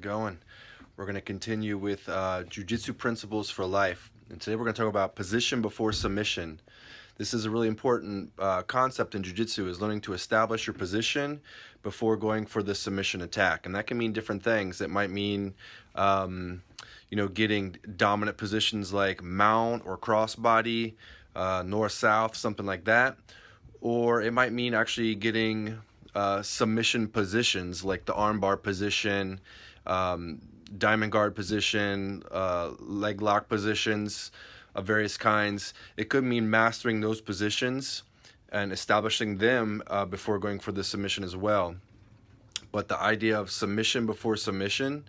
it going? We're going to continue with Jiu-Jitsu principles for life. And today we're going to talk about position before submission. This is a really important concept in Jiu-Jitsu, is learning to establish your position before going for the submission attack. And that can mean different things. It might mean, getting dominant positions like mount or crossbody, north-south, something like that. Or it might mean actually getting submission positions like the armbar position, diamond guard position, leg lock positions of various kinds. It could mean mastering those positions and establishing them before going for the submission as well. But the idea of submission before submission,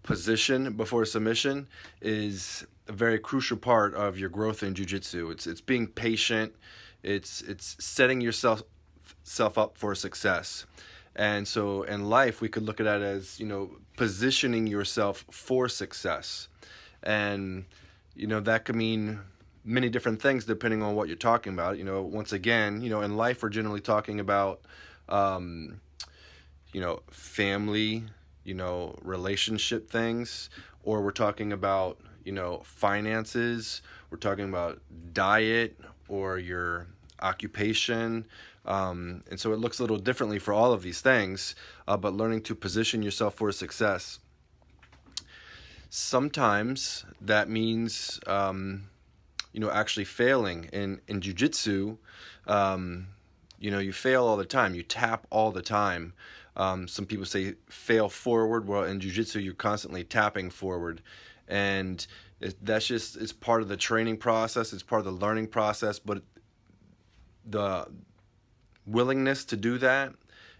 position before submission is a very crucial part of your growth in Jiu-Jitsu. It's being patient. It's setting yourself up for success. And so in life, we could look at that as, positioning yourself for success. And, that could mean many different things depending on what you're talking about. Once again, in life, we're generally talking about, family, relationship things, or we're talking about, finances, we're talking about diet or your occupation. And so it looks a little differently for all of these things, but learning to position yourself for success. Sometimes that means, actually failing. In Jiu-Jitsu, you fail all the time. You tap all the time. Some people say fail forward. Well, in Jiu-Jitsu, you're constantly tapping forward. And it's part of the training process. It's part of the learning process. But the willingness to do that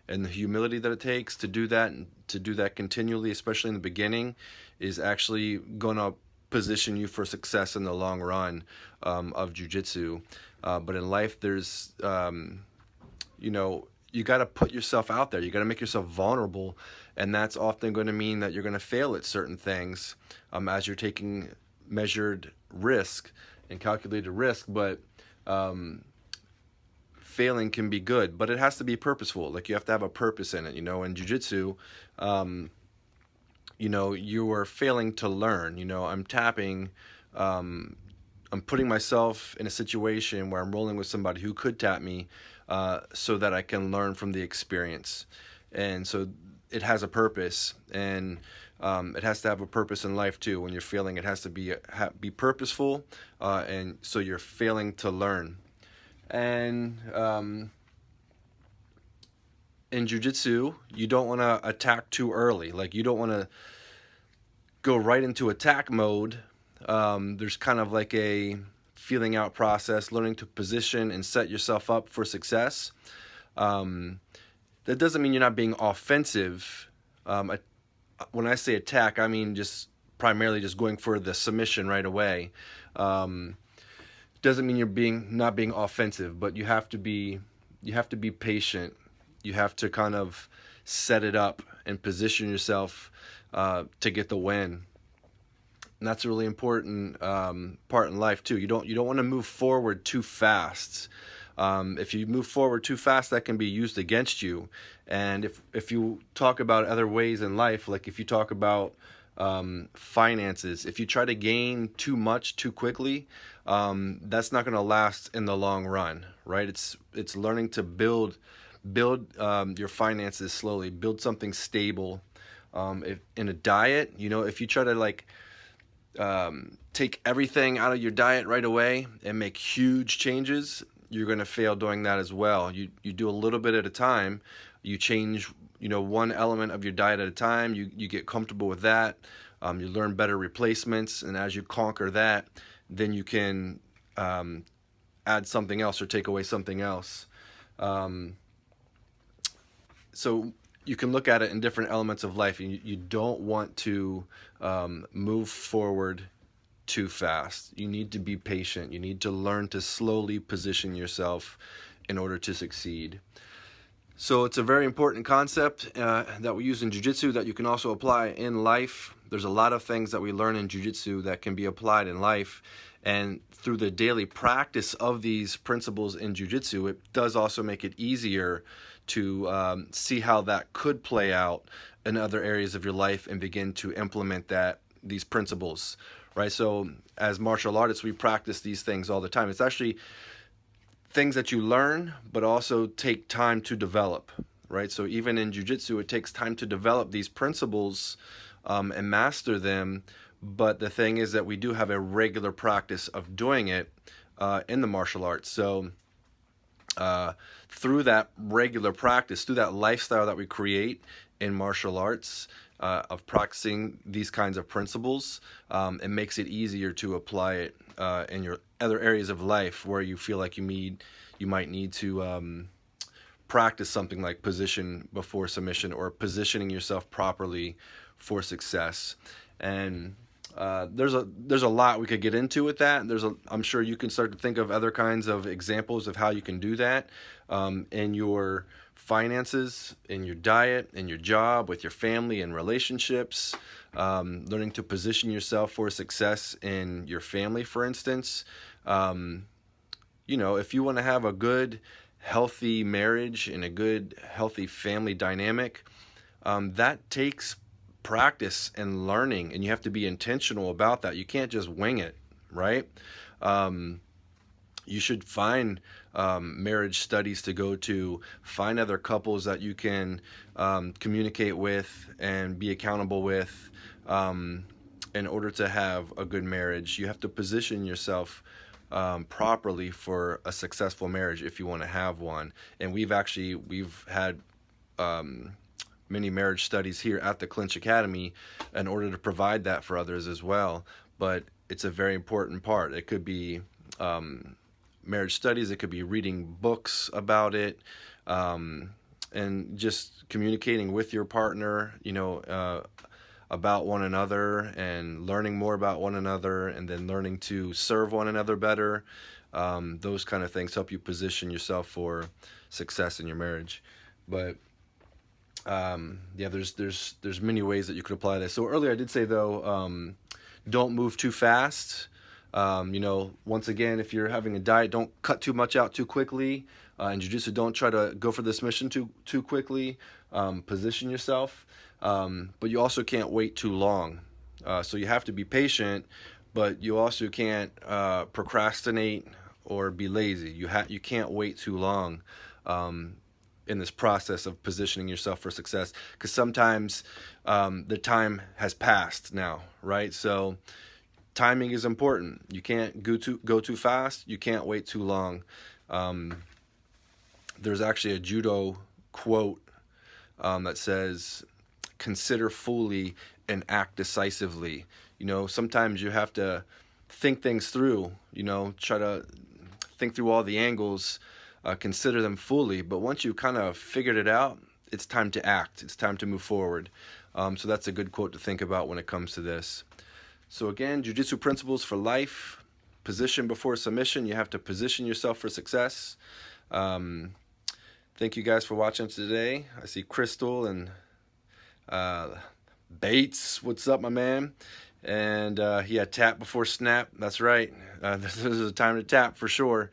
and the humility that it takes to do that and to do that continually, especially in the beginning, is actually going to position you for success in the long run of Jiu-Jitsu. But in life, there's, you got to put yourself out there. You got to make yourself vulnerable. And that's often going to mean that you're going to fail at certain things as you're taking measured risk and calculated risk. But failing can be good, but it has to be purposeful. Like, you have to have a purpose in it. In Jiu-Jitsu, you are failing to learn. I'm tapping, I'm putting myself in a situation where I'm rolling with somebody who could tap me so that I can learn from the experience. And so it has a purpose, and it has to have a purpose in life too. When you're failing, it has to be purposeful, and so you're failing to learn. And in Jiu-Jitsu, you don't want to attack too early. Like, you don't want to go right into attack mode. There's kind of like a feeling out process, learning to position and set yourself up for success. That doesn't mean you're not being offensive. When I say attack, I mean primarily just going for the submission right away. Doesn't mean you're not being offensive, but you have to be patient. You have to kind of set it up and position yourself to get the win. And that's a really important part in life too. You don't want to move forward too fast. If you move forward too fast, that can be used against you. And if you talk about other ways in life, like if you talk about finances, if you try to gain too much too quickly, that's not going to last in the long run, right? It's learning to build your finances slowly, build something stable. In a diet, if you try to take everything out of your diet right away and make huge changes, you're going to fail doing that as well. You do a little bit at a time. You change, one element of your diet at a time. You get comfortable with that. You learn better replacements, and as you conquer that, then you can add something else or take away something else. So you can look at it in different elements of life. You don't want to move forward too fast. You need to be patient. You need to learn to slowly position yourself in order to succeed. So it's a very important concept that we use in Jiu-Jitsu that you can also apply in life. There's a lot of things that we learn in Jiu-Jitsu that can be applied in life. And through the daily practice of these principles in jiu-jitsu, it does also make it easier to see how that could play out in other areas of your life and begin to implement these principles, right? So as martial artists, we practice these things all the time. It's actually things that you learn, but also take time to develop, right? So even in jiu-jitsu, it takes time to develop these principles and master them. But the thing is that we do have a regular practice of doing it in the martial arts. So through that regular practice, through that lifestyle that we create in martial arts, of practicing these kinds of principles, it makes it easier to apply it in your other areas of life where you feel like you might need to practice something like position before submission, or positioning yourself properly for success. And there's a lot we could get into with that. I'm sure you can start to think of other kinds of examples of how you can do that in your finances, in your diet, in your job, with your family and relationships, learning to position yourself for success in your family, for instance. If you want to have a good, healthy marriage and a good, healthy family dynamic, that takes practice and learning, and you have to be intentional about that. You can't just wing it, right? You should find marriage studies to go to, find other couples that you can communicate with and be accountable with in order to have a good marriage. You have to position yourself properly for a successful marriage if you want to have one. And we've had many marriage studies here at the Clinch Academy in order to provide that for others as well. But it's a very important part. It could be marriage studies, it could be reading books about it, and just communicating with your partner, about one another, and learning more about one another, and then learning to serve one another better. Those kind of things help you position yourself for success in your marriage. But there's many ways that you could apply this. So earlier I did say, though, don't move too fast. Once again, if you're having a diet, don't cut too much out too quickly. In jiu-jitsu, don't try to go for this mission too quickly. Position yourself, but you also can't wait too long. So you have to be patient, but you also can't procrastinate or be lazy. You can't wait too long in this process of positioning yourself for success, because sometimes the time has passed now, right? So timing is important. You can't go too fast. You can't wait too long. There's actually a judo quote that says, "Consider fully and act decisively." Sometimes you have to think things through. Try to think through all the angles. Consider them fully, but once you kind of figured it out, it's time to act. It's time to move forward. So that's a good quote to think about when it comes to this. So again, jiu-jitsu principles for life: position before submission. You have to position yourself for success. Thank you guys for watching today. I see Crystal and Bates. What's up, my man? And tap before snap. That's right. This is a time to tap for sure.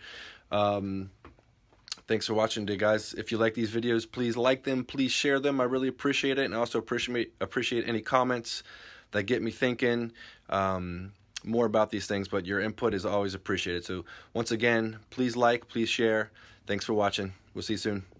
Thanks for watching today, guys. If you like these videos, please like them. Please share them. I really appreciate it. And I also appreciate any comments that get me thinking more about these things. But your input is always appreciated. So once again, please like, please share. Thanks for watching. We'll see you soon.